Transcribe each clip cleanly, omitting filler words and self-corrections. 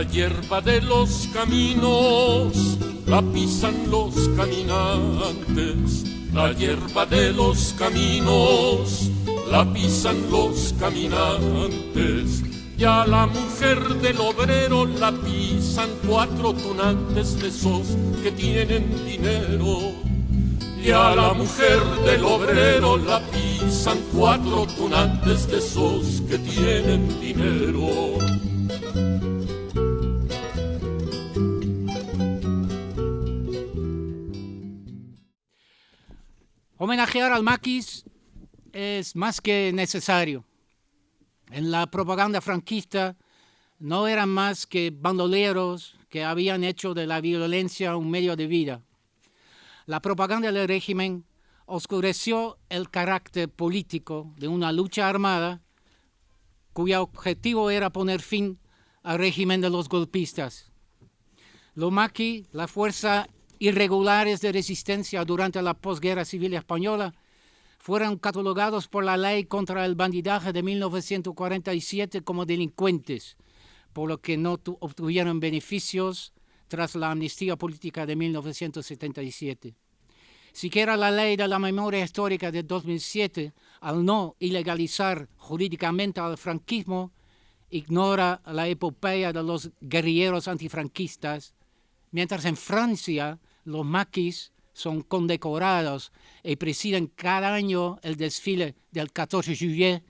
La hierba de los caminos la pisan los caminantes. La hierba de los caminos la pisan los caminantes. Y a la mujer del obrero la pisan 4 tunantes de esos que tienen dinero. Y a la mujer del obrero la pisan 4 tunantes de esos que tienen dinero. Homenajear al maquis es más que necesario. En la propaganda franquista no eran más que bandoleros que habían hecho de la violencia un medio de vida. La propaganda del régimen oscureció el carácter político de una lucha armada cuyo objetivo era poner fin al régimen de los golpistas. Los maquis, la fuerza irregulares de resistencia durante la posguerra civil española, fueron catalogados por la ley contra el bandidaje de 1947 como delincuentes, por lo que no obtuvieron beneficios tras la amnistía política de 1977. Siquiera la ley de la memoria histórica de 2007, al no ilegalizar jurídicamente al franquismo, ignora la epopeya de los guerrilleros antifranquistas, mientras en Francia los maquis son condecorados y presiden cada año el desfile del 14 juillet,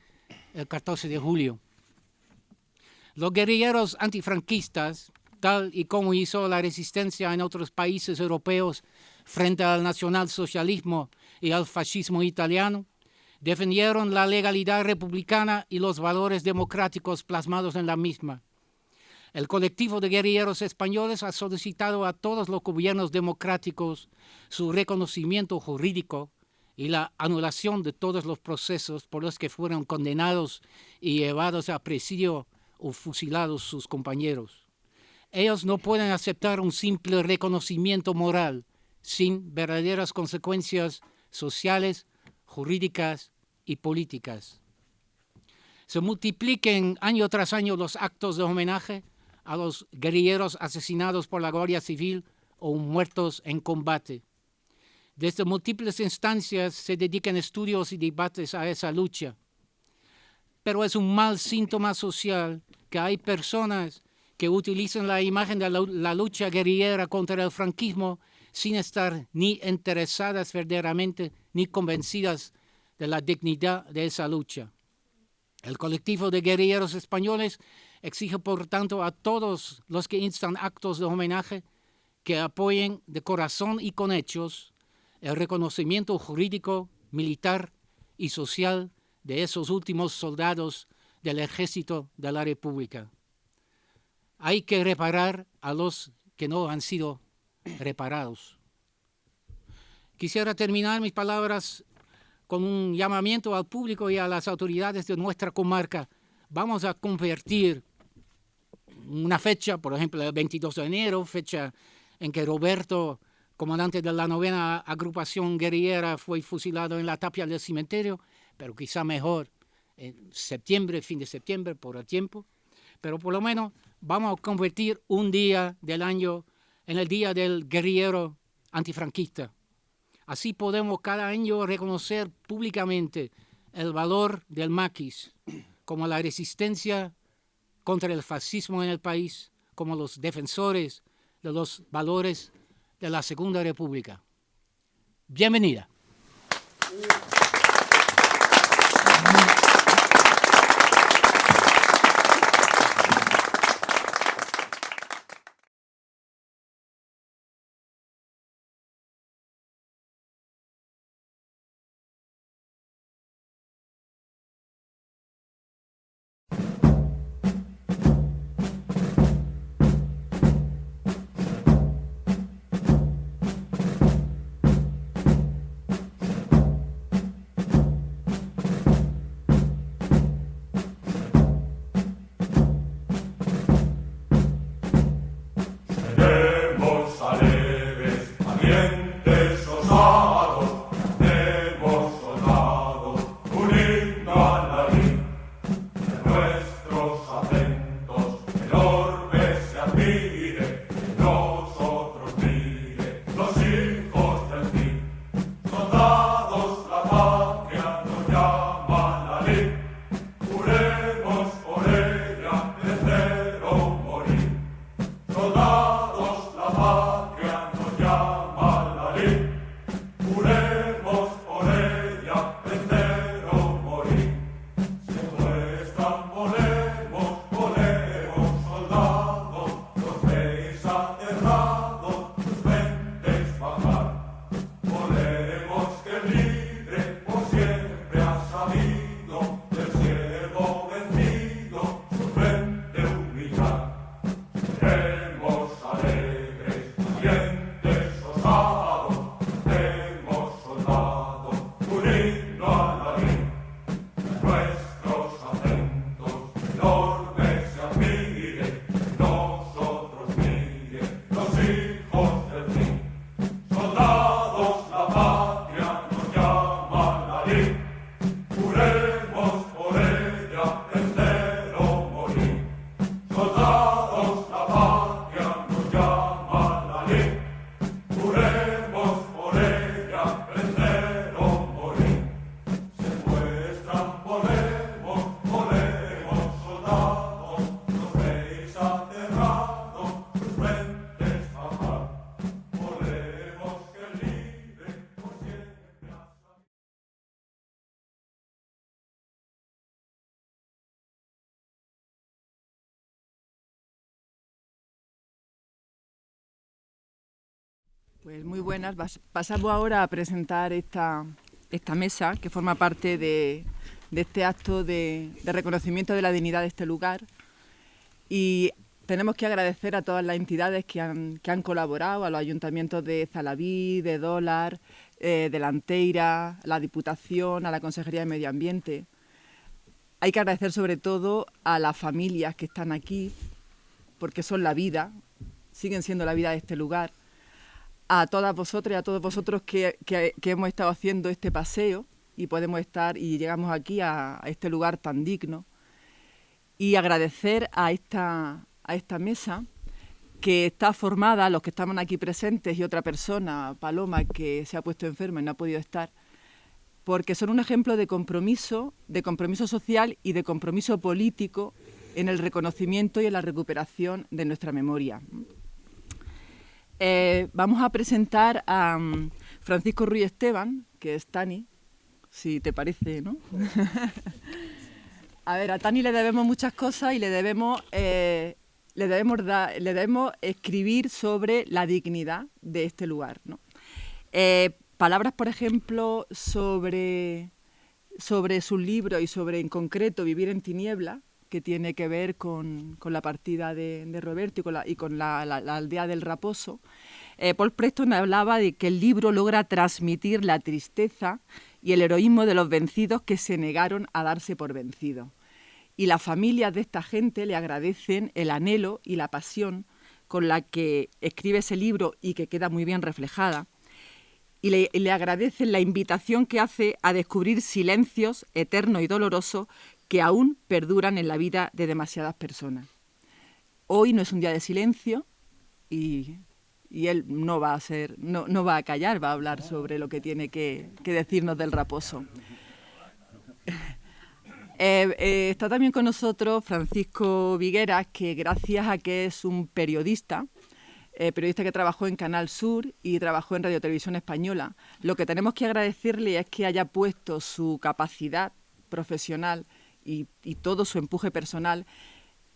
el 14 de julio. Los guerrilleros antifranquistas, tal y como hizo la resistencia en otros países europeos frente al nacionalsocialismo y al fascismo italiano, defendieron la legalidad republicana y los valores democráticos plasmados en la misma. El colectivo de guerrilleros españoles ha solicitado a todos los gobiernos democráticos su reconocimiento jurídico y la anulación de todos los procesos por los que fueron condenados y llevados a presidio o fusilados sus compañeros. Ellos no pueden aceptar un simple reconocimiento moral sin verdaderas consecuencias sociales, jurídicas y políticas. Se multipliquen año tras año los actos de homenaje a los guerrilleros asesinados por la Guardia Civil o muertos en combate. Desde múltiples instancias se dedican estudios y debates a esa lucha. Pero es un mal síntoma social que hay personas que utilizan la imagen de la lucha guerrillera contra el franquismo sin estar ni interesadas verdaderamente ni convencidas de la dignidad de esa lucha. El colectivo de guerrilleros españoles exige, por tanto, a todos los que instan actos de homenaje que apoyen de corazón y con hechos el reconocimiento jurídico, militar y social de esos últimos soldados del Ejército de la República. Hay que reparar a los que no han sido reparados. Quisiera terminar mis palabras con un llamamiento al público y a las autoridades de nuestra comarca. Vamos a convertir una fecha, por ejemplo, el 22 de enero, fecha en que Roberto, comandante de la 9ª agrupación guerrillera, fue fusilado en la tapia del cementerio, pero quizá mejor en septiembre, fin de septiembre, por el tiempo. Pero por lo menos vamos a convertir un día del año en el Día del Guerrillero Antifranquista. Así podemos cada año reconocer públicamente el valor del maquis como la resistencia contra el fascismo en el país, como los defensores de los valores de la Segunda República. Bienvenida. Pues muy buenas. Pasamos ahora a presentar esta mesa que forma parte de este acto de reconocimiento de la dignidad de este lugar. Y tenemos que agradecer a todas las entidades que han colaborado, a los ayuntamientos de Zalaví, de Dólar, de La Anteira, la Diputación, a la Consejería de Medio Ambiente. Hay que agradecer sobre todo a las familias que están aquí, porque son la vida, siguen siendo la vida de este lugar. A todas vosotras y a todos vosotros que hemos estado haciendo este paseo y podemos estar y llegamos aquí a este lugar tan digno. Y agradecer a esta mesa que está formada, los que estamos aquí presentes y otra persona, Paloma, que se ha puesto enferma y no ha podido estar, porque son un ejemplo de compromiso social y de compromiso político en el reconocimiento y en la recuperación de nuestra memoria. Vamos a presentar a Francisco Ruiz Esteban, que es Tani, si te parece, ¿no? A ver, a Tani le debemos muchas cosas y le debemos escribir sobre la dignidad de este lugar, ¿no? Palabras, por ejemplo, sobre sus libros y sobre, en concreto, Vivir en tiniebla, que tiene que ver con la partida de Roberto y con la aldea del Raposo. Paul Preston hablaba de que el libro logra transmitir la tristeza y el heroísmo de los vencidos que se negaron a darse por vencidos. Y las familias de esta gente le agradecen el anhelo y la pasión con la que escribe ese libro y que queda muy bien reflejada. Y le agradecen la invitación que hace a descubrir silencios eternos y dolorosos que aún perduran en la vida de demasiadas personas. Hoy no es un día de silencio y él no va a callar, va a hablar sobre lo que tiene que decirnos del Raposo. Está también con nosotros Francisco Vigueras, que gracias a que es un periodista que trabajó en Canal Sur y trabajó en Radio Televisión Española, lo que tenemos que agradecerle es que haya puesto su capacidad profesional y todo su empuje personal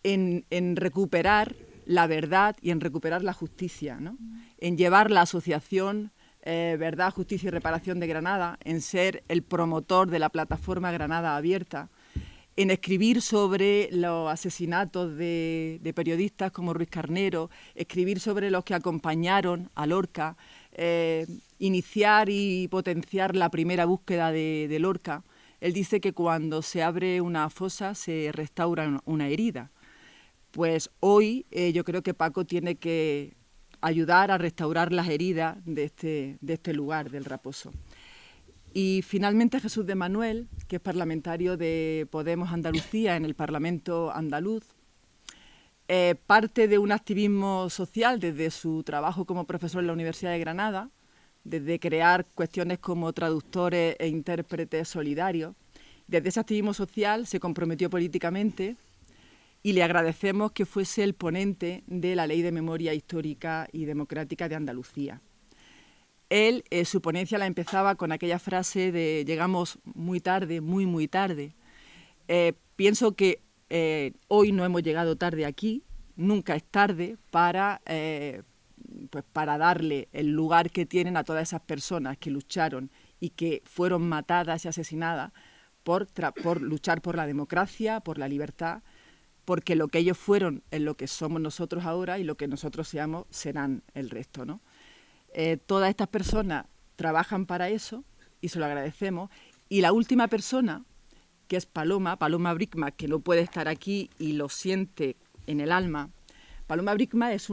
en recuperar la verdad y en recuperar la justicia, ¿no? En llevar la asociación Verdad, Justicia y Reparación de Granada, en ser el promotor de la plataforma Granada Abierta, en escribir sobre los asesinatos de periodistas como Ruiz Carnero, escribir sobre los que acompañaron a Lorca, iniciar y potenciar la primera búsqueda de Lorca. Él dice que cuando se abre una fosa se restaura una herida. Pues hoy yo creo que Paco tiene que ayudar a restaurar las heridas de este lugar, del Raposo. Y finalmente Jesús de Manuel, que es parlamentario de Podemos Andalucía en el Parlamento andaluz, parte de un activismo social desde su trabajo como profesor en la Universidad de Granada, desde crear cuestiones como traductores e intérpretes solidarios. Desde ese activismo social se comprometió políticamente y le agradecemos que fuese el ponente de la Ley de Memoria Histórica y Democrática de Andalucía. Él, su ponencia la empezaba con aquella frase de llegamos muy tarde, muy, muy tarde. Pienso que hoy no hemos llegado tarde aquí, nunca es tarde para darle el lugar que tienen a todas esas personas que lucharon y que fueron matadas y asesinadas por luchar por la democracia, por la libertad, porque lo que ellos fueron es lo que somos nosotros ahora y lo que nosotros seamos serán el resto, ¿no? Todas estas personas trabajan para eso y se lo agradecemos. Y la última persona, que es Paloma Brickma, que no puede estar aquí y lo siente en el alma. Paloma Brickma es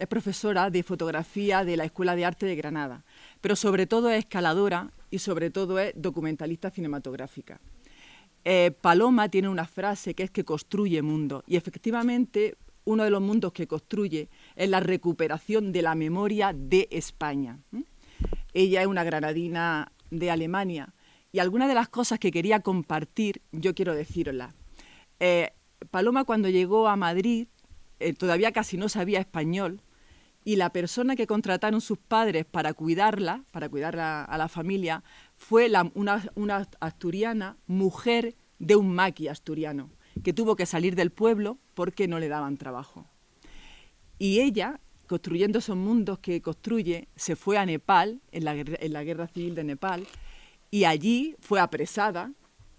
profesora de fotografía de la Escuela de Arte de Granada, pero sobre todo es escaladora y sobre todo es documentalista cinematográfica. Paloma tiene una frase que es que construye mundo y efectivamente uno de los mundos que construye es la recuperación de la memoria de España. Ella es una granadina de Alemania y algunas de las cosas que quería compartir yo quiero decirlas. Paloma cuando llegó a Madrid todavía casi no sabía español y la persona que contrataron sus padres para cuidarla a la familia, fue una asturiana, mujer de un maqui asturiano, que tuvo que salir del pueblo porque no le daban trabajo. Y ella construyendo esos mundos que construye, se fue a Nepal, en la guerra civil de Nepal, y allí fue apresada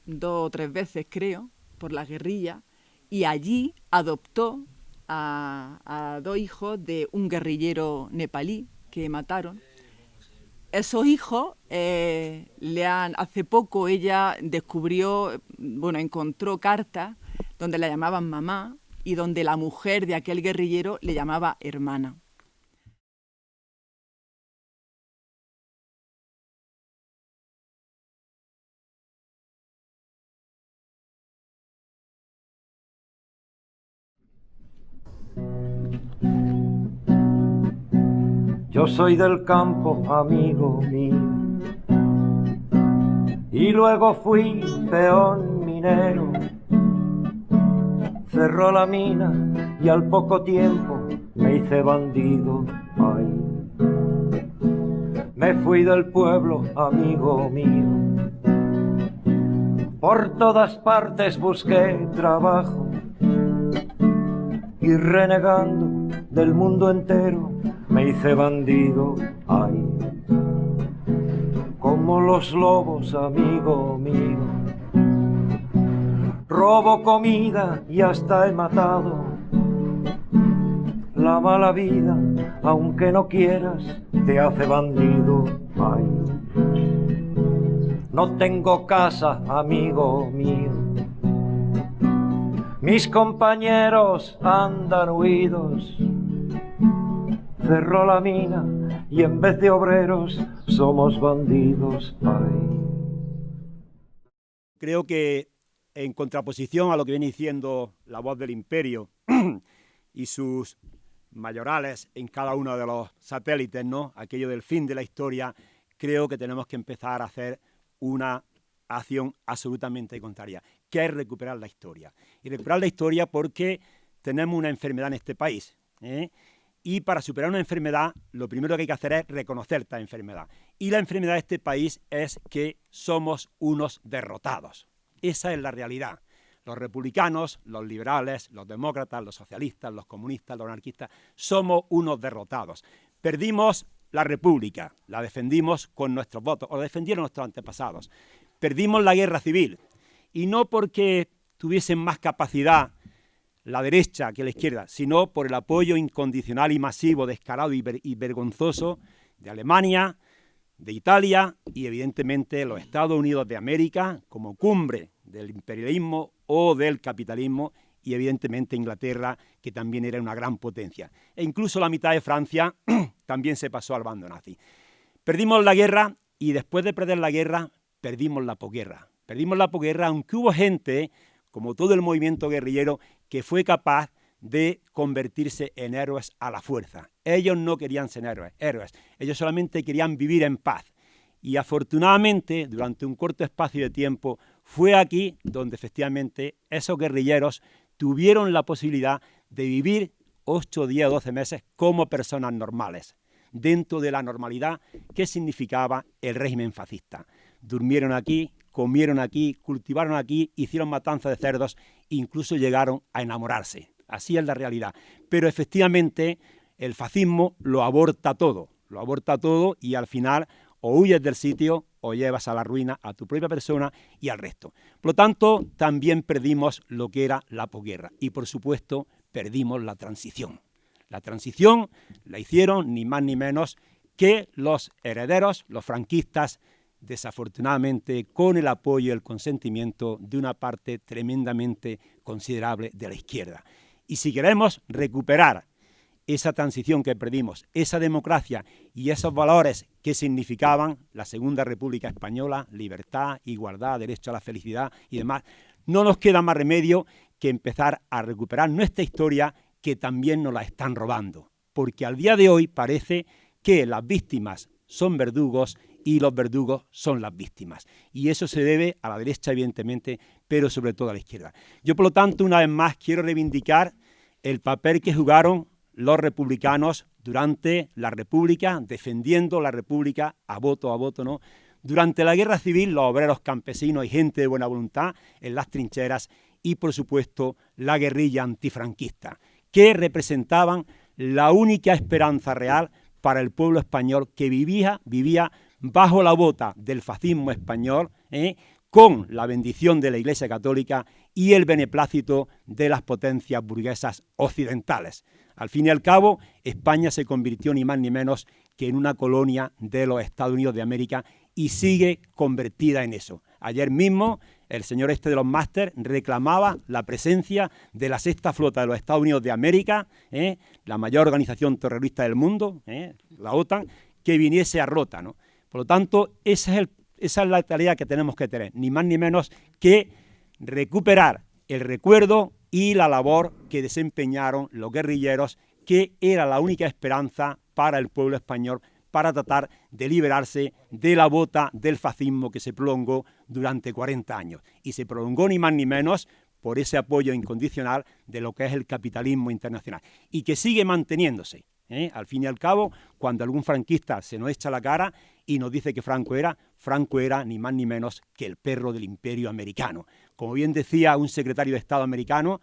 2 o 3 veces, creo, por la guerrilla, y allí adoptó a 2 hijos de un guerrillero nepalí que mataron. Esos hijos, hace poco ella descubrió, encontró cartas donde la llamaban mamá y donde la mujer de aquel guerrillero le llamaba hermana. Yo soy del campo, amigo mío, y luego fui peón minero. Cerró la mina y al poco tiempo me hice bandido. Ay, me fui del pueblo, amigo mío. Por todas partes busqué trabajo y renegando del mundo entero me hice bandido. Ay, como los lobos, amigo mío. Robo comida y hasta he matado. La mala vida, aunque no quieras, te hace bandido. Ay, no tengo casa, amigo mío. Mis compañeros andan huidos. Cerró la mina y en vez de obreros somos bandidos. Ay. Creo que en contraposición a lo que viene diciendo La Voz del Imperio y sus mayorales en cada uno de los satélites, ¿no? Aquello del fin de la historia, creo que tenemos que empezar a hacer una acción absolutamente contraria, que es recuperar la historia. Y recuperar la historia porque tenemos una enfermedad en este país, ¿eh? Y para superar una enfermedad, lo primero que hay que hacer es reconocer esta enfermedad. Y la enfermedad de este país es que somos unos derrotados. Esa es la realidad. Los republicanos, los liberales, los demócratas, los socialistas, los comunistas, los anarquistas, somos unos derrotados. Perdimos la República, la defendimos con nuestros votos, o la defendieron nuestros antepasados. Perdimos la guerra civil, y no porque tuviesen más capacidad la derecha que la izquierda, sino por el apoyo incondicional y masivo, descarado y vergonzoso de Alemania, de Italia y evidentemente los Estados Unidos de América como cumbre del imperialismo o del capitalismo, y evidentemente Inglaterra, que también era una gran potencia. E incluso la mitad de Francia también se pasó al bando nazi. Perdimos la guerra y después de perder la guerra, perdimos la posguerra. Perdimos la posguerra, aunque hubo gente, como todo el movimiento guerrillero, que fue capaz de convertirse en héroes a la fuerza. Ellos no querían ser héroes. Ellos solamente querían vivir en paz. Y afortunadamente, durante un corto espacio de tiempo, fue aquí donde efectivamente esos guerrilleros tuvieron la posibilidad de vivir 8, 10, 12 meses como personas normales, dentro de la normalidad que significaba el régimen fascista. Durmieron aquí, comieron aquí, cultivaron aquí, hicieron matanza de cerdos, incluso llegaron a enamorarse. Así es la realidad. Pero efectivamente el fascismo lo aborta todo y al final o huyes del sitio o llevas a la ruina a tu propia persona y al resto. Por lo tanto, también perdimos lo que era la posguerra y, por supuesto, perdimos la transición. La transición la hicieron ni más ni menos que los herederos, los franquistas, desafortunadamente con el apoyo y el consentimiento de una parte tremendamente considerable de la izquierda. Y si queremos recuperar esa transición que perdimos, esa democracia y esos valores que significaban la Segunda República Española, libertad, igualdad, derecho a la felicidad y demás, no nos queda más remedio que empezar a recuperar nuestra historia, que también nos la están robando. Porque al día de hoy parece que las víctimas son verdugos y los verdugos son las víctimas. Y eso se debe a la derecha, evidentemente, pero sobre todo a la izquierda. Yo, por lo tanto, una vez más quiero reivindicar el papel que jugaron los republicanos durante la República, defendiendo la República a voto, ¿no? Durante la Guerra Civil, los obreros campesinos y gente de buena voluntad en las trincheras y, por supuesto, la guerrilla antifranquista, que representaban la única esperanza real para el pueblo español que vivía bajo la bota del fascismo español, con la bendición de la Iglesia Católica y el beneplácito de las potencias burguesas occidentales. Al fin y al cabo, España se convirtió ni más ni menos que en una colonia de los Estados Unidos de América y sigue convertida en eso. Ayer mismo el señor de los máster reclamaba la presencia de la sexta flota de los Estados Unidos de América, la mayor organización terrorista del mundo, la OTAN, que viniese a Rota, ¿no? Por lo tanto, esa es la tarea que tenemos que tener, ni más ni menos que recuperar el recuerdo y la labor que desempeñaron los guerrilleros, que era la única esperanza para el pueblo español para tratar de liberarse de la bota del fascismo que se prolongó durante 40 años. Y se prolongó ni más ni menos por ese apoyo incondicional de lo que es el capitalismo internacional y que sigue manteniéndose. Al fin y al cabo, cuando algún franquista se nos echa la cara y nos dice que Franco era ni más ni menos que el perro del imperio americano. Como bien decía un secretario de Estado americano,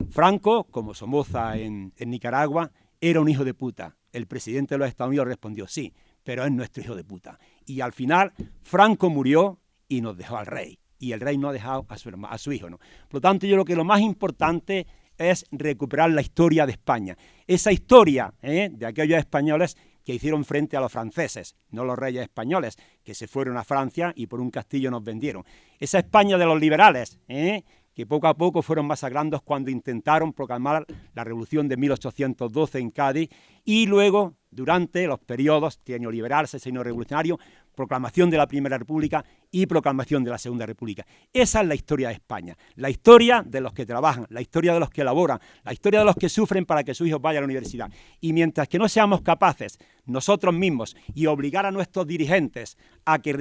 Franco, como Somoza en Nicaragua, era un hijo de puta. El presidente de los Estados Unidos respondió sí, pero es nuestro hijo de puta. Y al final, Franco murió y nos dejó al rey. Y el rey no ha dejado a su hijo, ¿no? Por lo tanto, yo creo que lo más importante es recuperar la historia de España. Esa historia de aquellos españoles que hicieron frente a los franceses, no los reyes españoles, que se fueron a Francia y por un castillo nos vendieron. Esa España de los liberales, que poco a poco fueron masacrando cuando intentaron proclamar la revolución de 1812 en Cádiz y luego, durante los periodos trienio liberal, sexenio revolucionario, proclamación de la Primera República y proclamación de la Segunda República. Esa es la historia de España, la historia de los que trabajan, la historia de los que elaboran, la historia de los que sufren para que sus hijos vayan a la universidad. Y mientras que no seamos capaces nosotros mismos y obligar a nuestros dirigentes a que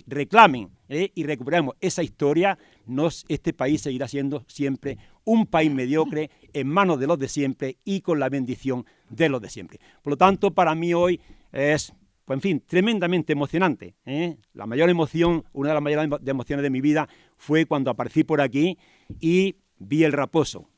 reclamen y recuperemos esa historia, este país seguirá siendo siempre un país mediocre en manos de los de siempre y con la bendición de los de siempre. Por lo tanto, para mí hoy es, pues en fin, tremendamente emocionante. La mayor emoción, una de las mayores emociones de mi vida fue cuando aparecí por aquí y vi el Raposo.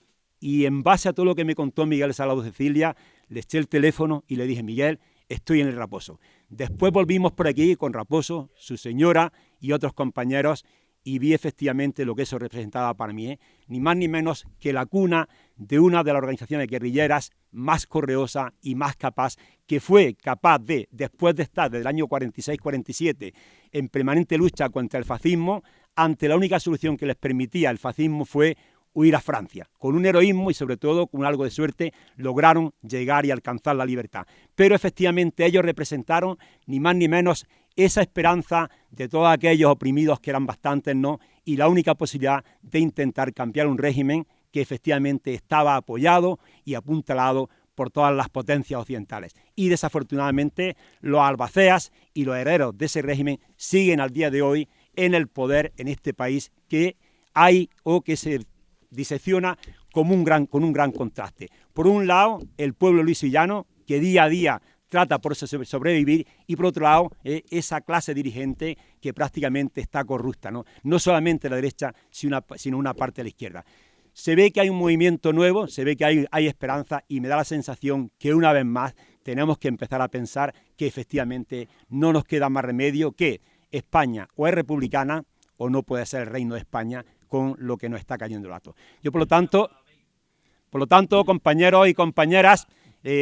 Y en base a todo lo que me contó Miguel Salado Cecilia, le eché el teléfono y le dije, Miguel, estoy en el Raposo. Después volvimos por aquí con Raposo, su señora y otros compañeros y vi efectivamente lo que eso representaba para mí, ni más ni menos que la cuna de una de las organizaciones guerrilleras más correosa y más capaz, que fue capaz de, después de estar desde el año 46-47 en permanente lucha contra el fascismo, ante la única solución que les permitía el fascismo fue huir a Francia. Con un heroísmo y sobre todo con algo de suerte lograron llegar y alcanzar la libertad. Pero efectivamente ellos representaron ni más ni menos esa esperanza de todos aquellos oprimidos, que eran bastantes, ¿no? Y la única posibilidad de intentar cambiar un régimen que efectivamente estaba apoyado y apuntalado por todas las potencias occidentales. Y desafortunadamente los albaceas y los herederos de ese régimen siguen al día de hoy en el poder en este país, que hay o que se disecciona con un gran contraste. Por un lado, el pueblo luisillano, que día a día trata por sobrevivir, y por otro lado, esa clase dirigente que prácticamente está corrupta, no solamente la derecha, sino una parte de la izquierda. Se ve que hay un movimiento nuevo, se ve que hay esperanza, y me da la sensación que una vez más tenemos que empezar a pensar que efectivamente no nos queda más remedio que España o es republicana o no puede ser el reino de España con lo que nos está cayendo el acto. Yo, por lo tanto, compañeros y compañeras,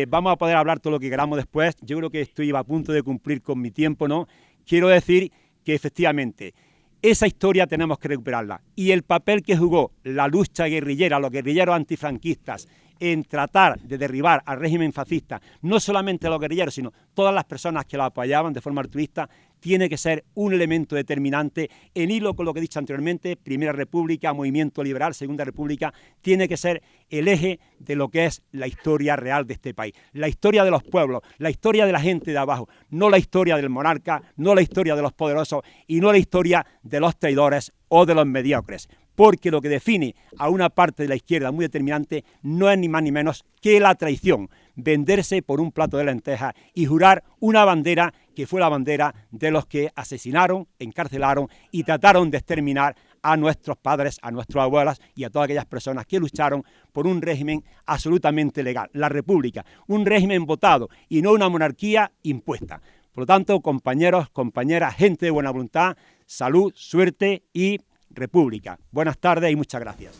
vamos a poder hablar todo lo que queramos después. Yo creo que estoy a punto de cumplir con mi tiempo, ¿no? Quiero decir que efectivamente esa historia tenemos que recuperarla. Y el papel que jugó la lucha guerrillera, los guerrilleros antifranquistas, en tratar de derribar al régimen fascista, no solamente los guerrilleros, sino todas las personas que lo apoyaban de forma altruista, tiene que ser un elemento determinante en hilo con lo que he dicho anteriormente. Primera República, movimiento liberal, Segunda República, tiene que ser el eje de lo que es la historia real de este país, la historia de los pueblos, la historia de la gente de abajo, no la historia del monarca, no la historia de los poderosos y no la historia de los traidores o de los mediocres. Porque lo que define a una parte de la izquierda muy determinante no es ni más ni menos que la traición, venderse por un plato de lentejas y jurar una bandera que fue la bandera de los que asesinaron, encarcelaron y trataron de exterminar a nuestros padres, a nuestras abuelas y a todas aquellas personas que lucharon por un régimen absolutamente legal, la República, un régimen votado y no una monarquía impuesta. Por lo tanto, compañeros, compañeras, gente de buena voluntad, salud, suerte y República. Buenas tardes y muchas gracias.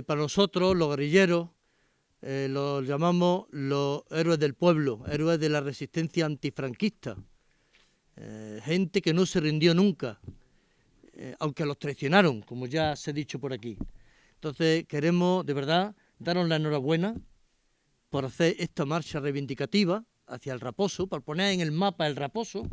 Para nosotros, los guerrilleros, los llamamos los héroes del pueblo, héroes de la resistencia antifranquista, gente que no se rindió nunca, aunque los traicionaron, como ya se ha dicho por aquí. Entonces queremos, de verdad, daros la enhorabuena por hacer esta marcha reivindicativa hacia el Raposo, por poner en el mapa el Raposo,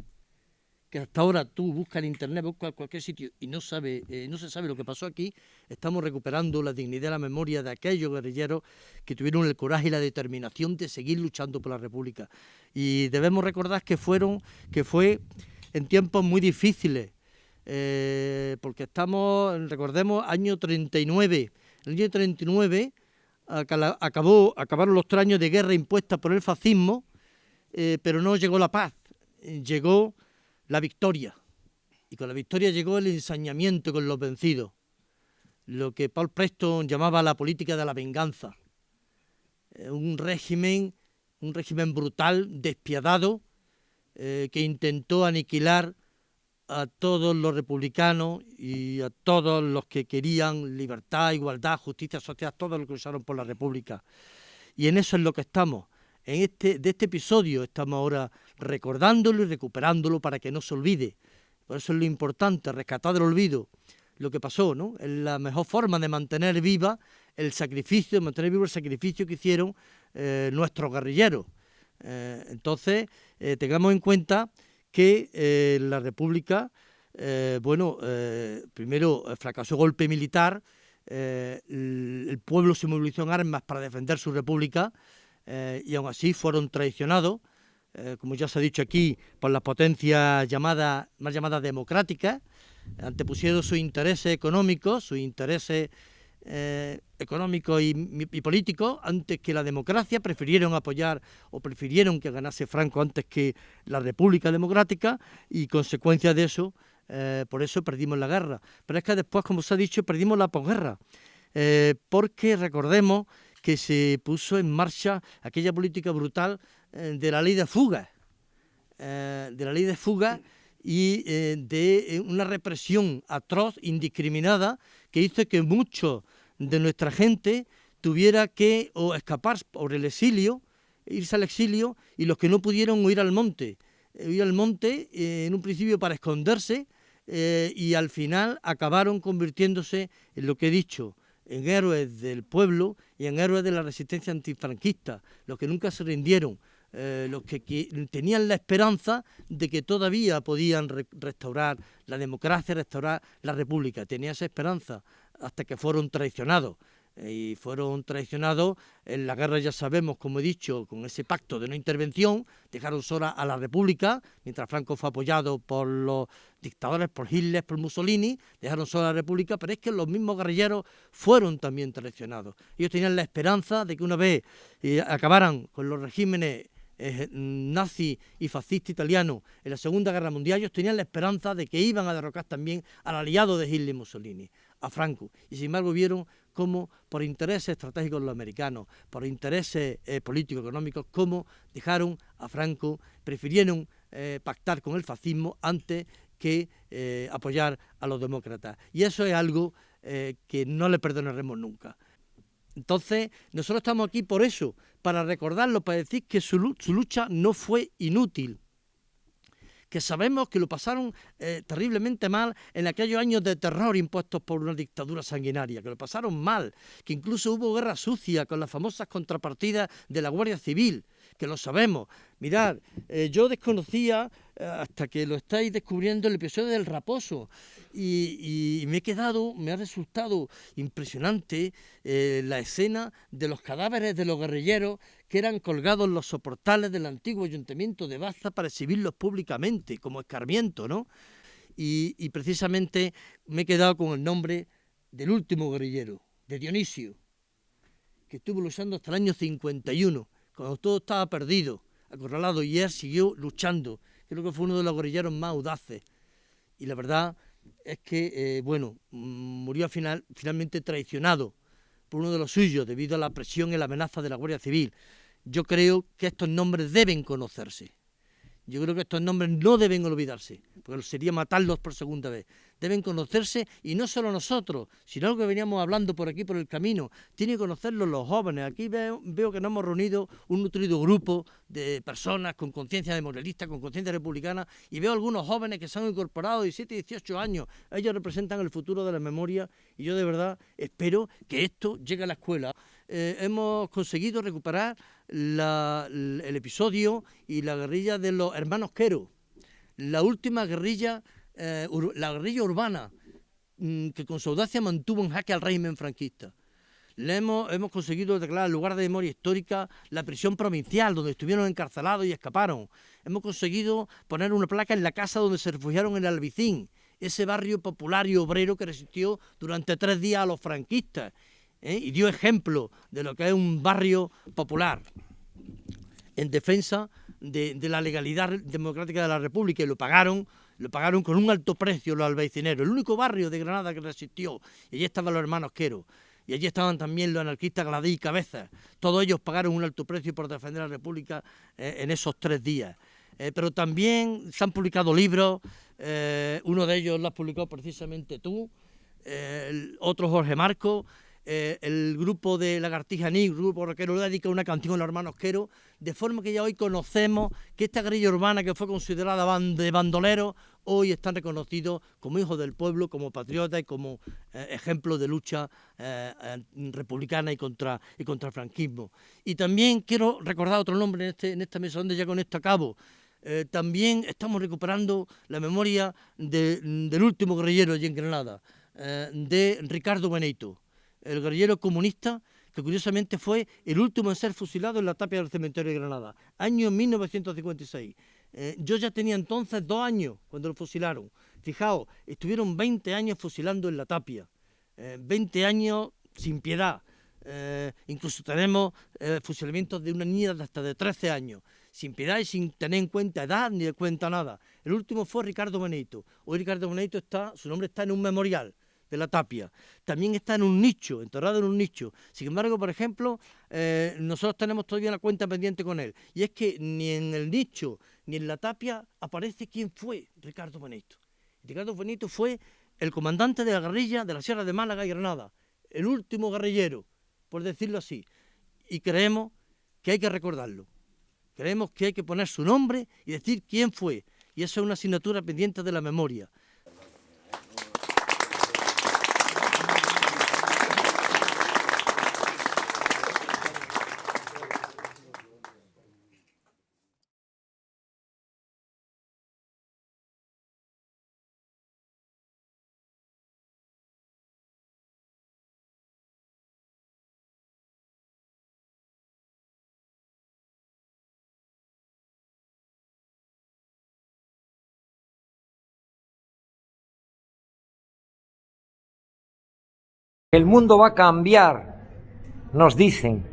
que hasta ahora tú buscas en internet, buscas cualquier sitio y no se sabe lo que pasó aquí. Estamos recuperando la dignidad y la memoria de aquellos guerrilleros que tuvieron el coraje y la determinación de seguir luchando por la República. Y debemos recordar que fue en tiempos muy difíciles, porque recordemos, año 39. En el año 39 acabaron los 3 años de guerra impuesta por el fascismo, pero no llegó la paz, llegó la victoria, y con la victoria llegó el ensañamiento con los vencidos, lo que Paul Preston llamaba la política de la venganza, un régimen brutal, despiadado, que intentó aniquilar a todos los republicanos y a todos los que querían libertad, igualdad, justicia social, todos los que lucharon por la República. Y en eso es lo que estamos. De este episodio estamos ahora recordándolo y recuperándolo para que no se olvide. Por eso es lo importante, rescatar del olvido lo que pasó, ¿no? Es la mejor forma de mantener vivo el sacrificio que hicieron nuestros guerrilleros. Entonces, tengamos en cuenta que la República, primero fracasó el golpe militar, el pueblo se movilizó en armas para defender su República, y aún así fueron traicionados, como ya se ha dicho aquí, por las potencias más llamadas democráticas, antepusieron sus intereses económicos, y políticos antes que la democracia, prefirieron apoyar o prefirieron que ganase Franco antes que la República Democrática, y consecuencia de eso, por eso perdimos la guerra. Pero es que después, como se ha dicho, perdimos la posguerra, porque recordemos que se puso en marcha aquella política brutal de la ley de fuga, y de una represión atroz, indiscriminada, que hizo que muchos de nuestra gente tuviera que o escapar por el exilio, irse al exilio, y los que no pudieron huir al monte en un principio para esconderse, y al final acabaron convirtiéndose en lo que he dicho, en héroes del pueblo y en héroes de la resistencia antifranquista, los que nunca se rindieron, los que tenían la esperanza de que todavía podían restaurar la democracia, restaurar la república. Tenían esa esperanza hasta que fueron traicionados. Y fueron traicionados en la guerra, ya sabemos, como he dicho, con ese pacto de no intervención, dejaron sola a la República, mientras Franco fue apoyado por los dictadores, por Hitler, por Mussolini, dejaron sola a la República, pero es que los mismos guerrilleros fueron también traicionados. Ellos tenían la esperanza de que una vez acabaran con los regímenes nazi y fascista italiano en la Segunda Guerra Mundial, ellos tenían la esperanza de que iban a derrocar también al aliado de Hitler y Mussolini, a Franco, y sin embargo vieron cómo por intereses estratégicos de los americanos, por intereses políticos, económicos, cómo dejaron a Franco, prefirieron pactar con el fascismo antes que apoyar a los demócratas. Y eso es algo que no le perdonaremos nunca. Entonces, nosotros estamos aquí por eso, para recordarlo, para decir que su lucha no fue inútil, que sabemos que lo pasaron terriblemente mal en aquellos años de terror impuestos por una dictadura sanguinaria, que lo pasaron mal, que incluso hubo guerra sucia con las famosas contrapartidas de la Guardia Civil, que lo sabemos. Mirad, yo desconocía, hasta que lo estáis descubriendo, el episodio del Raposo, y me ha resultado impresionante la escena de los cadáveres de los guerrilleros que eran colgados en los soportales del antiguo ayuntamiento de Baza para exhibirlos públicamente, como escarmiento, ¿no? Y precisamente me he quedado con el nombre del último guerrillero, de Dionisio, que estuvo luchando hasta el año 51, cuando todo estaba perdido, acorralado, y él siguió luchando. Creo que fue uno de los guerrilleros más audaces. Y la verdad es que, murió finalmente traicionado por uno de los suyos, debido a la presión y la amenaza de la Guardia Civil. Yo creo que estos nombres deben conocerse. Yo creo que estos nombres no deben olvidarse, porque sería matarlos por segunda vez. Deben conocerse, y no solo nosotros, sino lo que veníamos hablando por aquí, por el camino. Tienen que conocerlos los jóvenes. Aquí veo que nos hemos reunido un nutrido grupo de personas con conciencia memorialista, con conciencia republicana, y veo algunos jóvenes que se han incorporado, 17, 18 años. Ellos representan el futuro de la memoria, y yo de verdad espero que esto llegue a la escuela. Hemos conseguido recuperar el episodio y la guerrilla de los hermanos Quero, la última guerrilla, la guerrilla urbana, que con su audacia mantuvo en jaque al régimen franquista. Hemos conseguido declarar lugar de memoria histórica la prisión provincial, donde estuvieron encarcelados y escaparon. Hemos conseguido poner una placa en la casa donde se refugiaron en el Albicín, ese barrio popular y obrero que resistió durante 3 días a los franquistas, y dio ejemplo de lo que es un barrio popular en defensa de la legalidad democrática de la República, y lo pagaron con un alto precio los albicineros, el único barrio de Granada que resistió. Y allí estaban los hermanos Quero, y allí estaban también los anarquistas Gladí y Cabezas. Todos ellos pagaron un alto precio por defender a la República en esos 3 días. Pero también se han publicado libros, uno de ellos lo has publicado precisamente tú, otro Jorge Marco. El grupo de Lagartija Ní, el grupo rockero, le dedica una canción a los hermanos Quero, de forma que ya hoy conocemos que esta guerrilla urbana, que fue considerada de bandoleros, hoy están reconocidos como hijos del pueblo, como patriotas y como ejemplos de lucha republicana y contra el franquismo. Y también quiero recordar otro nombre en esta mesa, donde ya con esto acabo. También estamos recuperando la memoria del último guerrillero allí en Granada, de Ricardo Benito, el guerrillero comunista, que curiosamente fue el último en ser fusilado en la tapia del cementerio de Granada, año 1956. Yo ya tenía entonces 2 años cuando lo fusilaron. Fijaos, estuvieron 20 años fusilando en la tapia, 20 años sin piedad. Incluso tenemos fusilamientos de una niña de hasta de 13 años, sin piedad y sin tener en cuenta edad ni de cuenta nada. El último fue Ricardo Benito. Hoy Ricardo Benito su nombre está en un memorial de la tapia. También está en un nicho, enterrado en un nicho. Sin embargo, por ejemplo, nosotros tenemos todavía una cuenta pendiente con él, y es que ni en el nicho ni en la tapia aparece quién fue Ricardo Benito. Ricardo Benito fue el comandante de la guerrilla de la Sierra de Málaga y Granada, el último guerrillero, por decirlo así, y creemos que hay que recordarlo. Creemos que hay que poner su nombre y decir quién fue, y eso es una asignatura pendiente de la memoria. El mundo va a cambiar, nos dicen,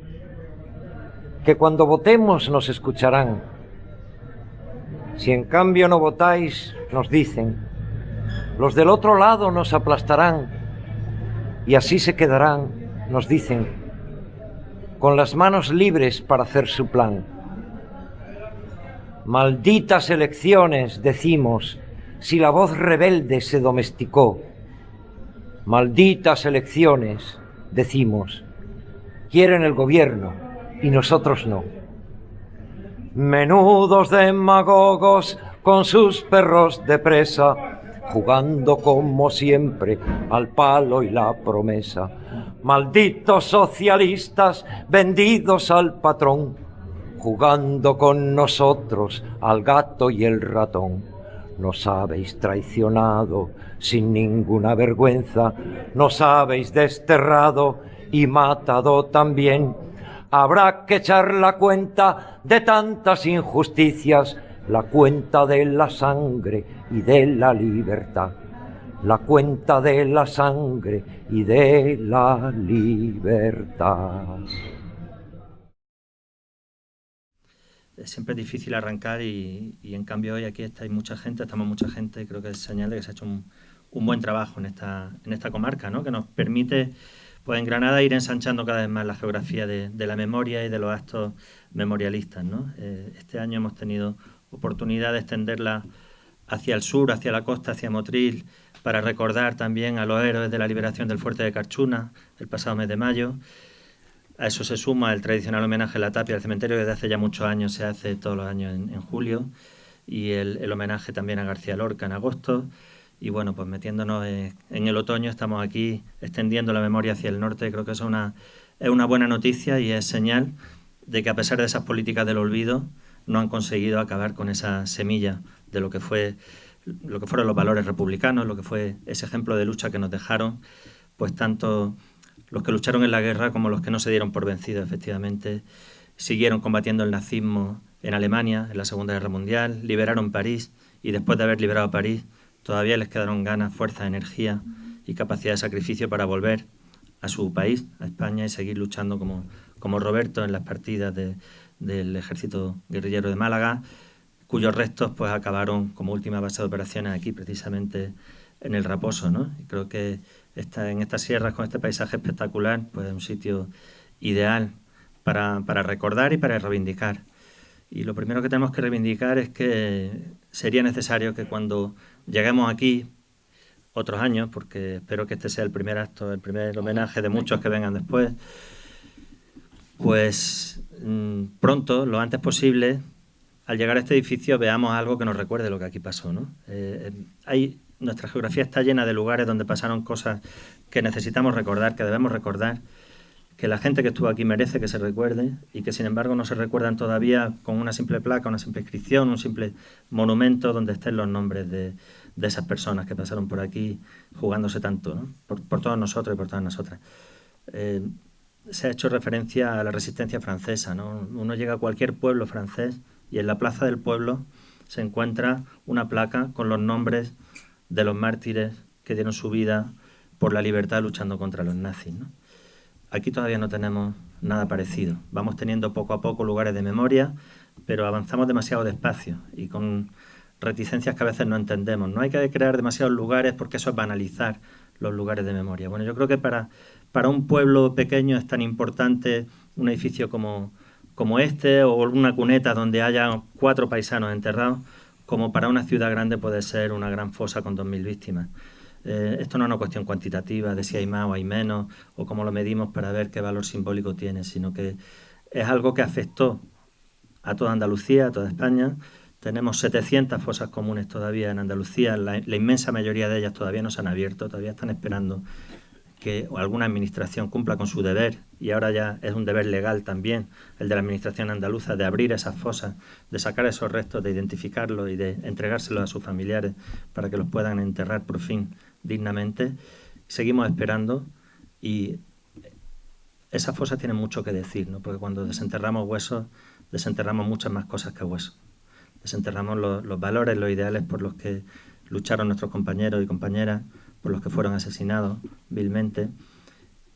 que cuando votemos nos escucharán. Si en cambio no votáis, nos dicen, los del otro lado nos aplastarán y así se quedarán, nos dicen, con las manos libres para hacer su plan. Malditas elecciones, decimos, si la voz rebelde se domesticó. Malditas elecciones, decimos, quieren el gobierno y nosotros no. Menudos demagogos con sus perros de presa, jugando como siempre al palo y la promesa. Malditos socialistas vendidos al patrón, jugando con nosotros al gato y el ratón. Nos habéis traicionado sin ninguna vergüenza, nos habéis desterrado y matado también. Habrá que echar la cuenta de tantas injusticias, la cuenta de la sangre y de la libertad. La cuenta de la sangre y de la libertad. Siempre es difícil arrancar y en cambio hoy aquí estamos mucha gente, y creo que es señal de que se ha hecho un buen trabajo en esta comarca, ¿no? Que nos permite, pues en Granada, ir ensanchando cada vez más la geografía de la memoria y de los actos memorialistas, ¿no? Este año hemos tenido oportunidad de extenderla hacia el sur, hacia la costa, hacia Motril, para recordar también a los héroes de la liberación del fuerte de Carchuna el pasado mes de mayo. A eso se suma el tradicional homenaje a la tapia del cementerio, que desde hace ya muchos años se hace todos los años en julio, y el homenaje también a García Lorca en agosto. Y bueno, pues metiéndonos en el otoño, estamos aquí extendiendo la memoria hacia el norte. Creo que eso es una buena noticia y es señal de que, a pesar de esas políticas del olvido, no han conseguido acabar con esa semilla de lo que fueron los valores republicanos, lo que fue ese ejemplo de lucha que nos dejaron, pues tanto los que lucharon en la guerra como los que no se dieron por vencidos. Efectivamente, siguieron combatiendo el nazismo en Alemania en la Segunda Guerra Mundial, liberaron París, y después de haber liberado París todavía les quedaron ganas, fuerza, energía y capacidad de sacrificio para volver a su país, a España, y seguir luchando como Roberto en las partidas del ejército guerrillero de Málaga, cuyos restos pues acabaron como última base de operaciones aquí, precisamente en el Raposo, ¿no? Y creo que en estas sierras, con este paisaje espectacular, pues es un sitio ideal para recordar y para reivindicar. Y lo primero que tenemos que reivindicar es que sería necesario que cuando lleguemos aquí otros años, porque espero que este sea el primer acto, el primer homenaje de muchos que vengan después, pues pronto, lo antes posible, al llegar a este edificio veamos algo que nos recuerde lo que aquí pasó, ¿no? Nuestra geografía está llena de lugares donde pasaron cosas que necesitamos recordar, que debemos recordar, que la gente que estuvo aquí merece que se recuerde y que sin embargo no se recuerdan todavía con una simple placa, una simple inscripción, un simple monumento donde estén los nombres de esas personas que pasaron por aquí jugándose tanto, ¿no? por todos nosotros y por todas nosotras. Se ha hecho referencia a la resistencia francesa, ¿no? Uno llega a cualquier pueblo francés y en la plaza del pueblo se encuentra una placa con los nombres de los mártires que dieron su vida por la libertad luchando contra los nazis, ¿no? Aquí todavía no tenemos nada parecido. Vamos teniendo poco a poco lugares de memoria, pero avanzamos demasiado despacio y con reticencias que a veces no entendemos. No hay que crear demasiados lugares porque eso es banalizar los lugares de memoria. Bueno, yo creo que para un pueblo pequeño es tan importante un edificio como este, o una cuneta donde haya 4 paisanos enterrados, como para una ciudad grande puede ser una gran fosa con 2.000 víctimas. Esto no es una cuestión cuantitativa de si hay más o hay menos, o cómo lo medimos para ver qué valor simbólico tiene, sino que es algo que afectó a toda Andalucía, a toda España. Tenemos 700 fosas comunes todavía en Andalucía, la inmensa mayoría de ellas todavía no se han abierto, todavía están esperando que alguna administración cumpla con su deber, y ahora ya es un deber legal también el de la administración andaluza, de abrir esas fosas, de sacar esos restos, de identificarlos y de entregárselos a sus familiares para que los puedan enterrar por fin dignamente. Seguimos esperando y esas fosas tienen mucho que decir, ¿no? Porque cuando desenterramos huesos, desenterramos muchas más cosas que huesos. Desenterramos los valores, los ideales por los que lucharon nuestros compañeros y compañeras, por los que fueron asesinados vilmente,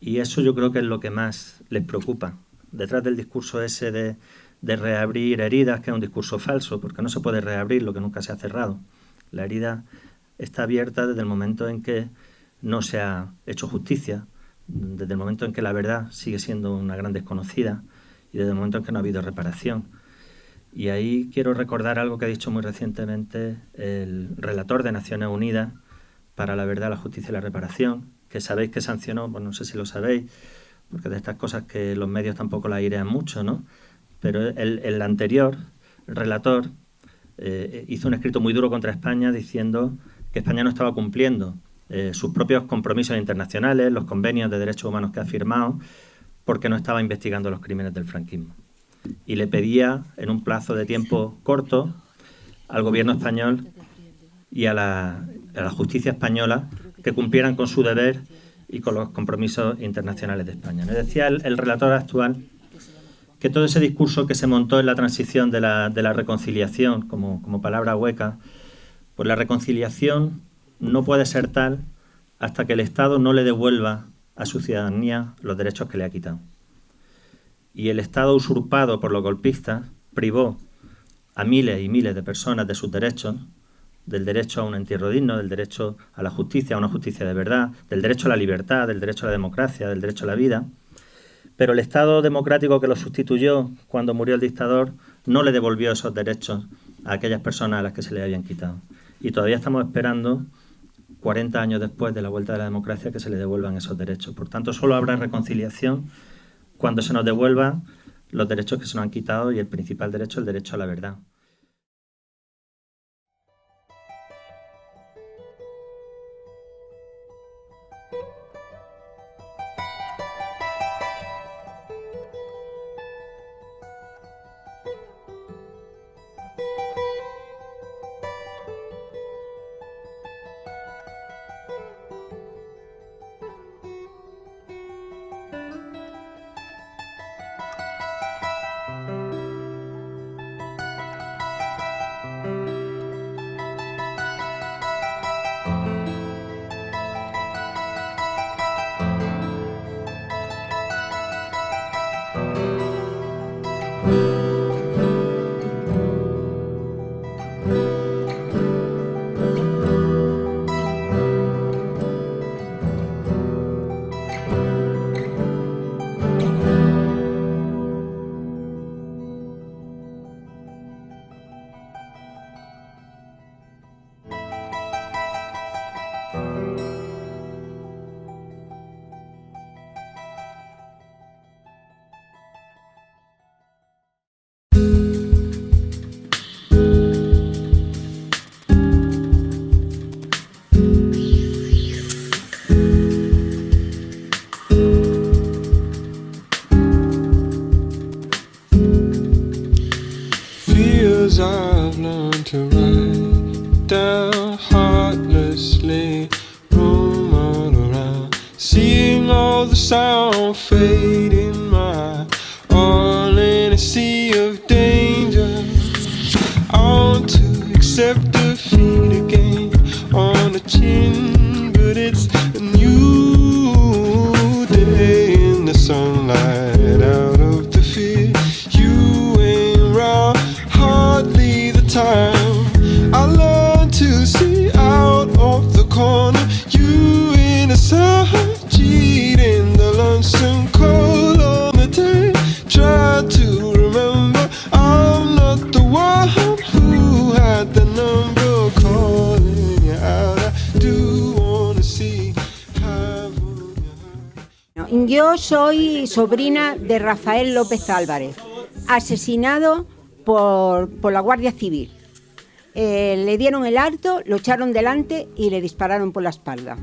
Y eso yo creo que es lo que más les preocupa. Detrás del discurso ese de reabrir heridas, que es un discurso falso, porque no se puede reabrir lo que nunca se ha cerrado. La herida está abierta desde el momento en que no se ha hecho justicia, desde el momento en que la verdad sigue siendo una gran desconocida y desde el momento en que no ha habido reparación. Y ahí quiero recordar algo que ha dicho muy recientemente el relator de Naciones Unidas para la verdad, la justicia y la reparación, que sabéis que sancionó, pues no sé si lo sabéis, porque de estas cosas que los medios tampoco las airean mucho, ¿no? Pero el anterior relator hizo un escrito muy duro contra España diciendo que España no estaba cumpliendo sus propios compromisos internacionales, los convenios de derechos humanos que ha firmado, porque no estaba investigando los crímenes del franquismo. Y le pedía, en un plazo de tiempo corto, al gobierno español y a la justicia española que cumplieran con su deber y con los compromisos internacionales de España. Me decía el relator actual que todo ese discurso que se montó en la transición de la reconciliación como palabra hueca, pues la reconciliación no puede ser tal hasta que el Estado no le devuelva a su ciudadanía los derechos que le ha quitado. Y el Estado usurpado por los golpistas privó a miles y miles de personas de sus derechos, del derecho a un entierro digno, del derecho a la justicia, a una justicia de verdad, del derecho a la libertad, del derecho a la democracia, del derecho a la vida. Pero el Estado democrático que lo sustituyó cuando murió el dictador no le devolvió esos derechos a aquellas personas a las que se le habían quitado. Y todavía estamos esperando, 40 años después de la vuelta de la democracia, que se le devuelvan esos derechos. Por tanto, solo habrá reconciliación cuando se nos devuelvan los derechos que se nos han quitado y el principal derecho, el derecho a la verdad. I've learned to ride down heartlessly, roam all around, seeing all the sound fade in my all in a sea of danger. I want to accept defeat again on the chin, but it's a new day in the sunlight out of the fear. You ain't wrong. Hardly the time I learned to see out of the corner. You innocent, cheating the lonesome cold on the day. Try to remember I'm not the one who had the number calling you out. I do wanna see. Yo soy sobrina de Rafael López Álvarez, asesinado por la Guardia Civil. Le dieron el alto, lo echaron delante y le dispararon por la espalda.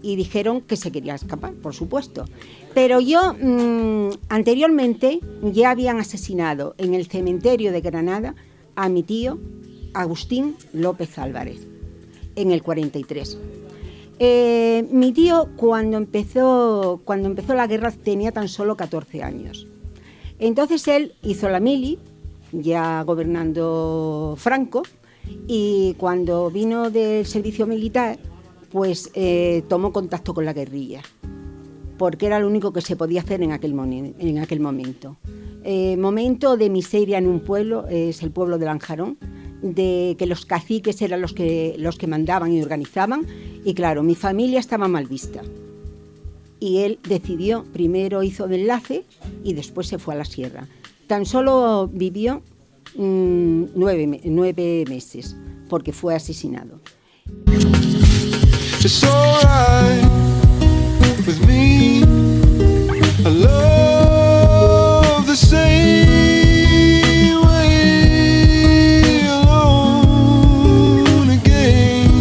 Y dijeron que se quería escapar, por supuesto. Pero yo, anteriormente, ya habían asesinado en el cementerio de Granada a mi tío Agustín López Álvarez, en el 43. Mi tío, cuando empezó la guerra, tenía tan solo 14 años. Entonces él hizo la mili, ya gobernando Franco, y cuando vino del servicio militar, pues tomó contacto con la guerrilla, porque era lo único que se podía hacer en aquel momento. Momento de miseria en un pueblo, es el pueblo de Lanjarón, de que los caciques eran los que mandaban y organizaban, y claro, mi familia estaba mal vista. Y él decidió, primero hizo de enlace y después se fue a la sierra. Tan solo vivió 9 meses, porque fue asesinado. It's alright with me. I love the same way alone again.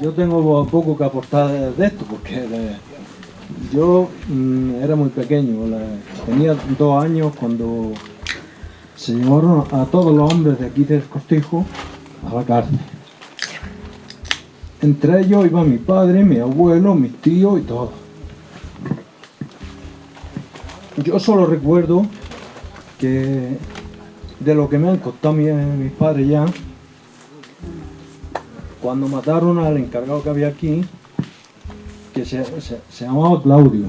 Yo tengo poco que aportar de esto, porque yo era muy pequeño, tenía 2 años cuando se llevaron a todos los hombres de aquí del Cortijo a la cárcel. Entre ellos iba mi padre, mi abuelo, mis tíos y todos. Yo solo recuerdo que de lo que me han contado mis padres ya, cuando mataron al encargado que había aquí, que se llamaba Claudio,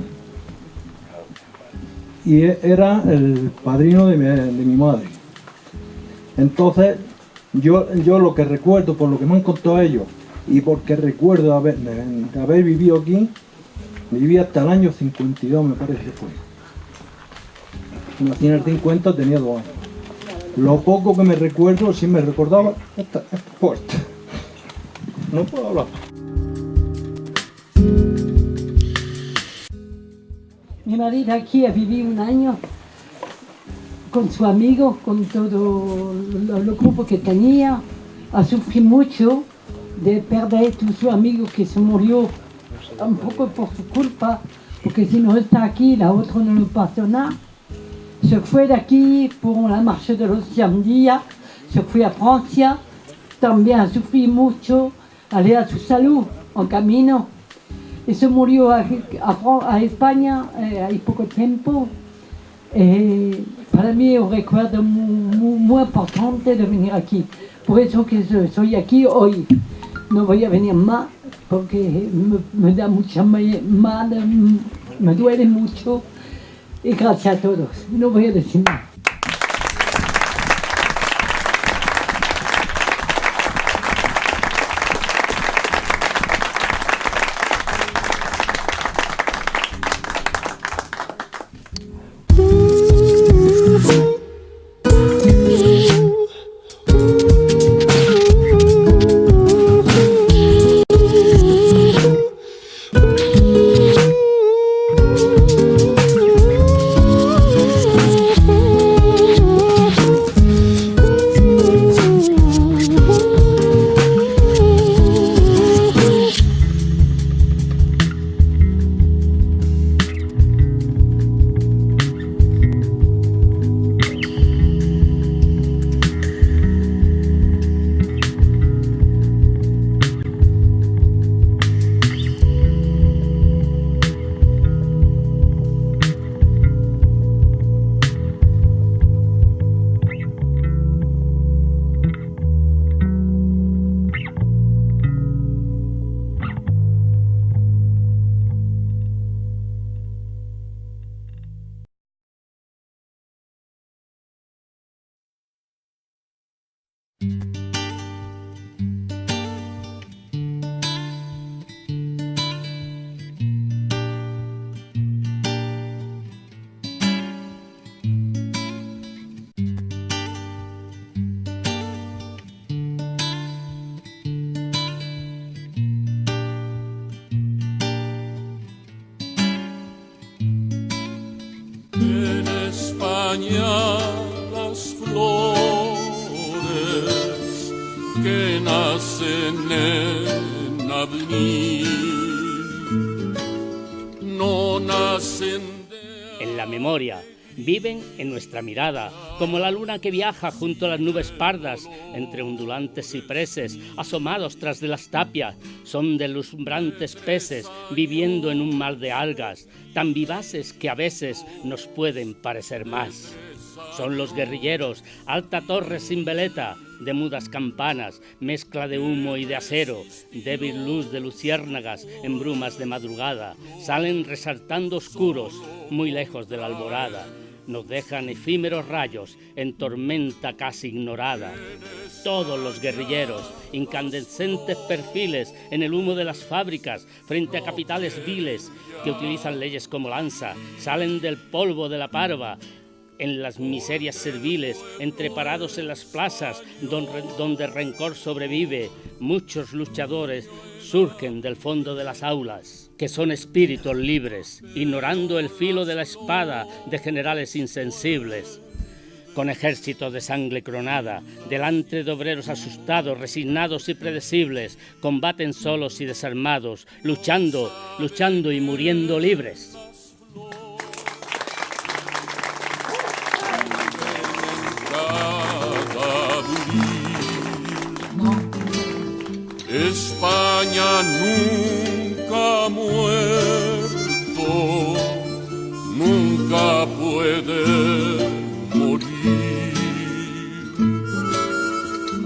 y era el padrino de mi madre. Entonces, yo lo que recuerdo, por lo que me han contado ellos, y porque recuerdo de haber vivido aquí, viví hasta el año 52, me parece que fue. Nací en el 50, tenía 2 años. Lo poco que me recuerdo, sí me recordaba esta puerta. No puedo hablar. Mi marido aquí ha vivido 1 año con su amigo, con todo el grupo que tenía. Ha sufrido mucho de perder a su amigo que se murió un poco por su culpa, porque si no está aquí, la otra no le pasó nada. Se fue de aquí por la marcha de los samedías, se fue a Francia, también ha sufrido mucho. Aller a su salud en camino y se murió a España hay poco tiempo. Para mí es un recuerdo muy importante de venir aquí. Por eso que soy aquí hoy. No voy a venir más porque me da mucha mal, me duele mucho y gracias a todos. No voy a decir más. En España las flores que nacen en abril no nacen en la memoria viven en nuestra mirada, como la luna que viaja junto a las nubes pardas, entre ondulantes cipreses, asomados tras de las tapias, son deslumbrantes peces, viviendo en un mar de algas, tan vivaces que a veces nos pueden parecer más. Son los guerrilleros, alta torre sin veleta, de mudas campanas, mezcla de humo y de acero, débil luz de luciérnagas en brumas de madrugada, salen resaltando oscuros, muy lejos de la alborada, nos dejan efímeros rayos en tormenta casi ignorada. Todos los guerrilleros, incandescentes perfiles en el humo de las fábricas, frente a capitales viles que utilizan leyes como lanza, salen del polvo de la parva, en las miserias serviles, entreparados en las plazas donde el rencor sobrevive, muchos luchadores surgen del fondo de las aulas, que son espíritus libres, ignorando el filo de la espada de generales insensibles. Con ejércitos de sangre cronada, delante de obreros asustados, resignados y predecibles, combaten solos y desarmados, luchando y muriendo libres. España nunca ha muerto, nunca puede morir.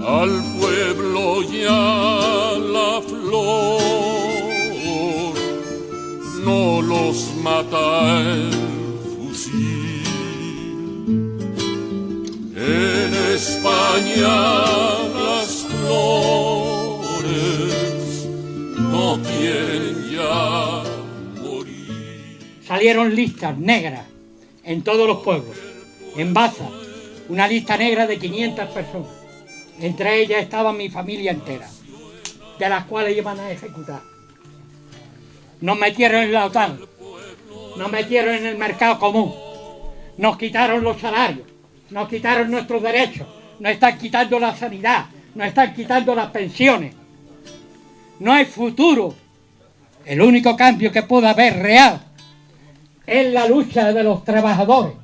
Al pueblo ya la flor no los mata el fusil. En España las flores no quieren ya morir. Salieron listas negras en todos los pueblos. En Baza, una lista negra de 500 personas. Entre ellas estaba mi familia entera, de las cuales iban a ejecutar. Nos metieron en la OTAN, nos metieron en el mercado común, nos quitaron los salarios, nos quitaron nuestros derechos, nos están quitando la sanidad, nos están quitando las pensiones. No hay futuro. El único cambio que puede haber real es la lucha de los trabajadores,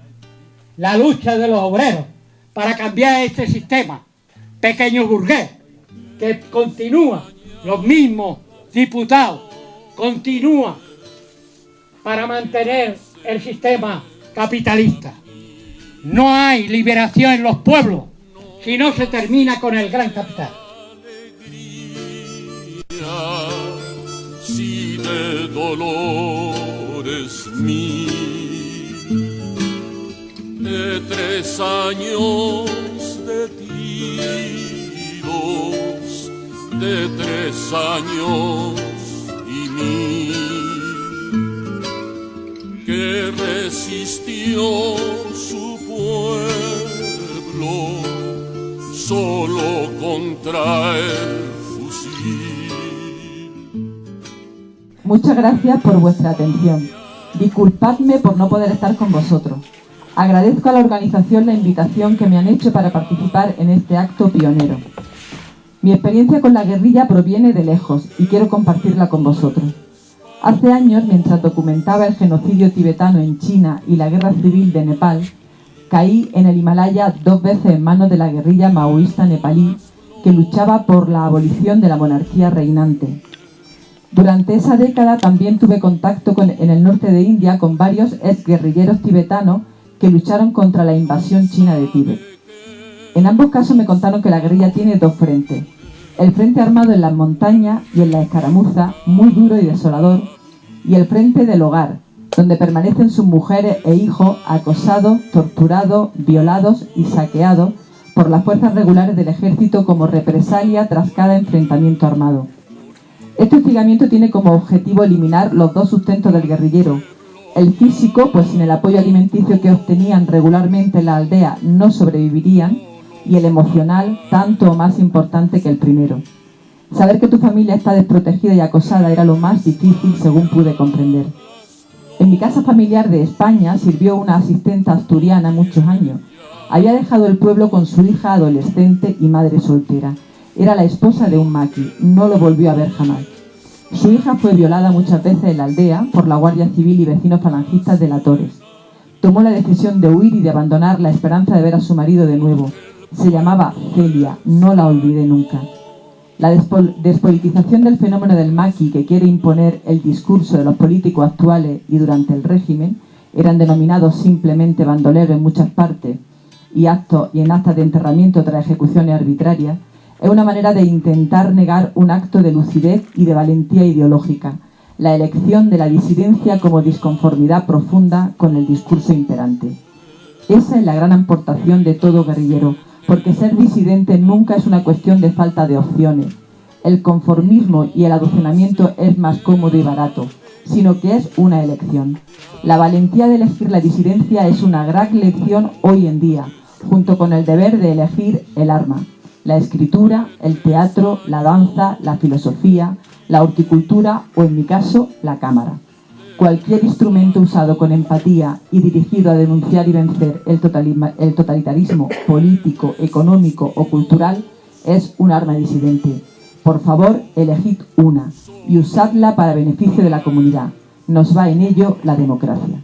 la lucha de los obreros para cambiar este sistema pequeño burgués que continúa, los mismos diputados continúan para mantener el sistema capitalista. No hay liberación en los pueblos si no se termina con el gran capital. Si de dolores mil, de 3 años de tiros, de 3 años y 1000, que resistió su pueblo solo contra el fusil. Muchas gracias por vuestra atención. Disculpadme por no poder estar con vosotros. Agradezco a la organización la invitación que me han hecho para participar en este acto pionero. Mi experiencia con la guerrilla proviene de lejos y quiero compartirla con vosotros. Hace años, mientras documentaba el genocidio tibetano en China y la guerra civil de Nepal, caí en el Himalaya 2 veces en manos de la guerrilla maoísta nepalí que luchaba por la abolición de la monarquía reinante. Durante esa década también tuve contacto en el norte de India con varios exguerrilleros tibetanos que lucharon contra la invasión china de Tíbet. En ambos casos me contaron que la guerrilla tiene 2 frentes. El frente armado en las montañas y en la escaramuza, muy duro y desolador, y el frente del hogar, donde permanecen sus mujeres e hijos acosados, torturados, violados y saqueados por las fuerzas regulares del ejército como represalia tras cada enfrentamiento armado. Este hostigamiento tiene como objetivo eliminar los 2 sustentos del guerrillero. El físico, pues sin el apoyo alimenticio que obtenían regularmente en la aldea no sobrevivirían, y el emocional, tanto o más importante que el primero. Saber que tu familia está desprotegida y acosada era lo más difícil, según pude comprender. En mi casa familiar de España sirvió una asistenta asturiana muchos años. Había dejado el pueblo con su hija adolescente y madre soltera. Era la esposa de un maqui, no lo volvió a ver jamás. Su hija fue violada muchas veces en la aldea por la Guardia Civil y vecinos falangistas delatores. tomó la decisión de huir y de abandonar la esperanza de ver a su marido de nuevo. Se llamaba Celia, no la olvidé nunca. La despolitización del fenómeno del maqui que quiere imponer el discurso de los políticos actuales y durante el régimen, eran denominados simplemente bandoleros en muchas partes y en actas de enterramiento tras ejecuciones arbitrarias, es una manera de intentar negar un acto de lucidez y de valentía ideológica, la elección de la disidencia como disconformidad profunda con el discurso imperante. Esa es la gran aportación de todo guerrillero, porque ser disidente nunca es una cuestión de falta de opciones. El conformismo y el adocenamiento es más cómodo y barato, sino que es una elección. La valentía de elegir la disidencia es una gran lección hoy en día, junto con el deber de elegir el arma, la escritura, el teatro, la danza, la filosofía, la horticultura o, en mi caso, la cámara. Cualquier instrumento usado con empatía y dirigido a denunciar y vencer el totalitarismo político, económico o cultural es un arma disidente. Por favor, elegid una y usadla para beneficio de la comunidad. Nos va en ello la democracia.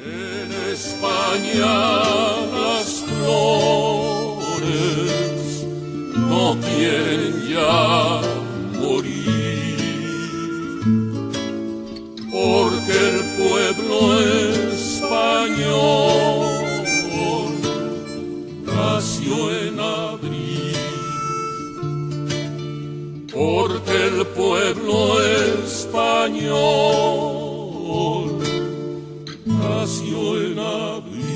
En España las flores no quieren ya morir, porque el pueblo español nació en abril, porque el pueblo español nació en abril.